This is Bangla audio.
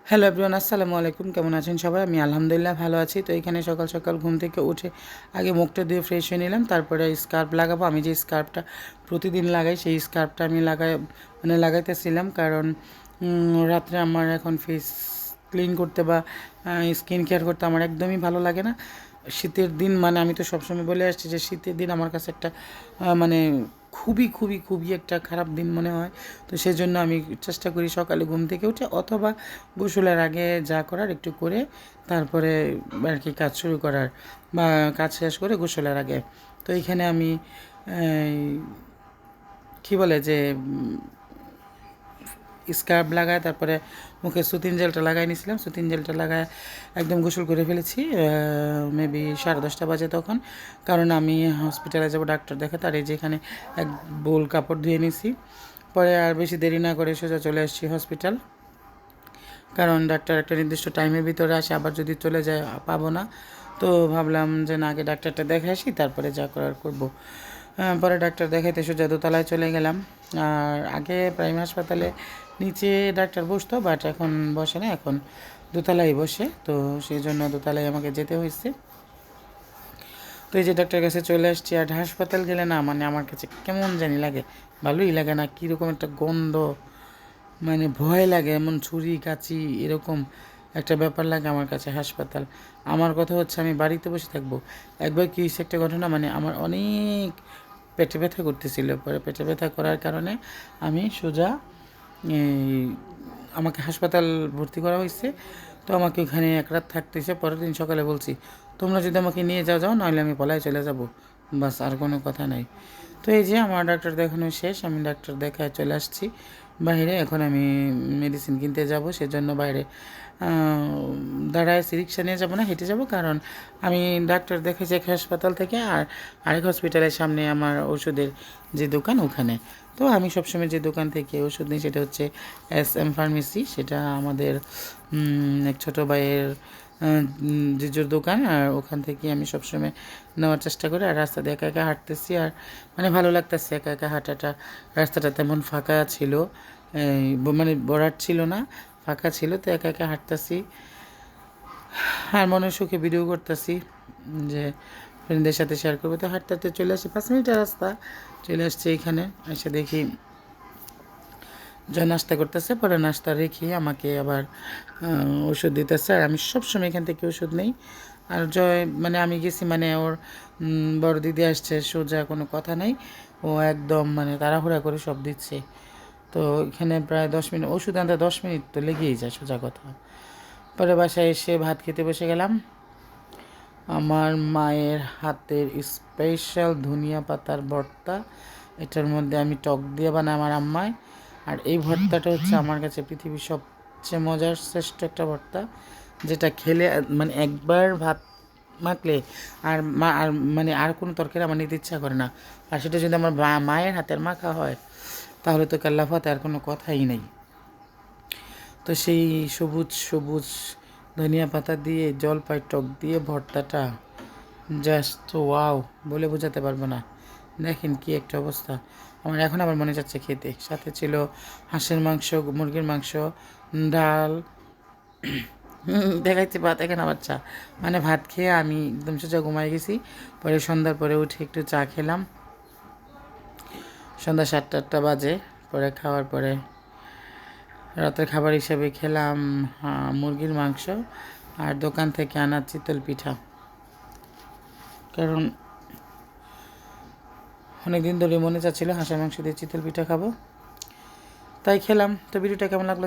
হ্যালো এভরিওয়ান, আসসালামু আলাইকুম। কেমন আছেন সবাই? আমি আলহামদুলিল্লাহ ভালো আছি। তো এখানে সকাল সকাল ঘুম থেকে উঠে আগে মুখটা ধুয়ে ফ্রেশ হয়ে নিলাম, তারপরে স্কার্ফ লাগাবো। আমি যে স্কার্ফটা প্রতিদিন লাগাই সেই স্কার্ফটা আমি লাগাইতেছিলাম, কারণ রাত্রে আমার এখন ফেস ক্লিন করতে বা স্কিন কেয়ার করতে আমার একদমই ভালো লাগে না। শীতের দিন মানে আমি তো সবসময় বলে আসছি যে শীতের দিন আমার কাছে একটা মানে খুবই খুবই খুবই একটা খারাপ দিন মনে হয়। তো সেজন্য আমি চেষ্টা করি সকালে ঘুম থেকে উঠে অথবা গোসলের আগে যা করার একটু করে তারপরে আর কি কাজ শুরু করার বা কাজ শেষ করে গোসলের আগে। তো এইখানে আমি কী বলে যে স্কার্ফ লাগায় তারপরে মুখে সুতিন জেলটা লাগাই নিয়েছিলাম। সুতিন জেলটা লাগায় একদম গোসল করে ফেলেছি। মেবি 10:30 বাজে তখন, কারণ আমি হসপিটালে যাব ডাক্তার দেখাতে। আর এই যেখানে এক বোল কাপড় ধুয়ে নিয়েছি। পরে আর বেশি দেরি না করে সোজা চলে আসছি হসপিটাল, কারণ ডাক্তার একটা নির্দিষ্ট টাইমের ভিতরে আসে, আবার যদি চলে যায় পাবো না। তো ভাবলাম যে না, আগে ডাক্তারটা দেখে আসি, তারপরে যা করার করবো। পরে ডাক্তার দেখাইতে সোজা দোতলায় চলে গেলাম। আর আগে প্রাইম হাসপাতালে নিচে ডাক্তার বসতো, বাট এখন বসে না, এখন দোতলায় বসে। তো সেই জন্য দোতলায় আমাকে যেতে হয়েছে। তো এই যে ডাক্তার কাছে চলে আসছি। আর হাসপাতাল গেলে না মানে আমার কাছে কেমন জানি লাগে, ভালোই লাগে না, কীরকম একটা গন্ধ, মানে ভয় লাগে, এমন ছুরি কাঁচি এরকম একটা ব্যাপার লাগে আমার কাছে হাসপাতাল। আমার কথা হচ্ছে আমি বাড়িতে বসে থাকবো। একবার কী হয়েছে একটা ঘটনা, মানে আমার অনেক পেটে ব্যথা করতেছিল। পরে পেটে ব্যথা করার কারণে আমি সোজা আমাকে হাসপাতাল ভর্তি করা হয়েছে। তো আমাকে ওখানে এক রাত থাকতেছে। পরের দিন সকালে বলছি, তোমরা যদি আমাকে নিয়ে যাও নাহলে আমি পলায় চলে যাব, বাস আর কোনো কথা নাই। তো এই যে আমার ডাক্তার দেখানো শেষ, আমি ডাক্তার দেখায় চলে আসছি বাইরে। এখন আমি মেডিসিন কিনতে যাব, সেজন্য বাইরে দাঁড়ায় রিক্সা নিয়ে যাব না, হেঁটে যাব, কারণ আমি ডাক্তার দেখেছি এক হাসপাতাল থেকে, আর আরেক হসপিটালের সামনে আমার ওষুধের যে দোকান ওখানে। তো আমি সবসময় যে দোকান থেকে ওষুধ নিই সেটা হচ্ছে SM ফার্মেসি। সেটা আমাদের এক ছোটো ভাইয়ের জিজুর দোকান। আর ওখান থেকে আমি সবসময় নেওয়ার চেষ্টা করি। আর রাস্তা দিয়ে একা একা হাঁটতেছি, আর মানে ভালো লাগতেছে একা একা হাঁটাটা। রাস্তাটা তেমন ফাঁকা ছিল, মানে ভরাট ছিল না, ফাঁকা ছিল। তো একা একা হাঁটতেছি আর মনের সুখে ভিডিও করতেছি যে ফ্রেন্ডদের সাথে শেয়ার করবো। তো হাঁটতে হাঁটতে চলে আসি, 5 মিনিটের রাস্তা, চলে আসছে এখানে। এসে দেখি জয় নাস্তা করতেছে, পরে নাস্তা রেখে আমাকে আবার ওষুধ দিতেছে। আর আমি সবসময় এখান থেকে ওষুধ নেই। আর জয় মানে আমি গেছি মানে ওর বড় দিদি আসছে, সোজা কোনো কথা নেই, ও একদম মানে তাড়াহুড়া করে সব দিচ্ছে। তো এখানে প্রায় 10 মিনিট ওষুধ আনতে 10 মিনিট তো লেগেই যায় সোজা কথা। পরে বাসায় এসে ভাত খেতে বসে গেলাম। আমার মায়ের হাতের স্পেশাল ধনিয়া পাতার ভর্তা, এটার মধ্যে আমি টক দিয়ে বানাই আমার আম্মায়। আর এই ভর্তাটা হচ্ছে আমার কাছে পৃথিবীর সবচেয়ে মজার শ্রেষ্ঠ একটা ভর্তা, যেটা খেলে মানে একবার ভাত মাখলে আর মানে আর কোনো তরকারি আমার নিতে ইচ্ছা করে না। আর সেটা যদি আমার মায়ের হাতের মাখা হয় তাহলে তো কাল্লাফাতে আর কোনো কথাই নেই। তো সেই সবুজ সবুজ ধনিয়া পাতা দিয়ে জলপাই টক দিয়ে ভর্তাটা জাস্ট ওয়াও, বলে বোঝাতে পারবো না। দেখেন কি একটা অবস্থা, আমার এখন আবার মনে যাচ্ছে খেতে। সাথে ছিল হাঁসের মাংস, মুরগির মাংস, ডাল, দেখাইতে ভাত, এখানে আবার চা। মানে ভাত খেয়ে আমি একদম সোজা ঘুমাই গেছি। পরে সন্ধ্যার পরে উঠে একটু চা খেলাম, সন্ধ্যা 7-8 বাজে। পরে খাওয়ার পরে রাতের খাবার হিসেবে খেলাম মুরগির মাংস আর দোকান থেকে আনা চিতল পিঠা, কারণ অনেক দিন ধরে মনে চাচ্ছিল হাঁসের মাংস দিয়ে চিতল পিঠা খাবো, তাই খেলাম। তো ভিডিওটা কেমন লাগলো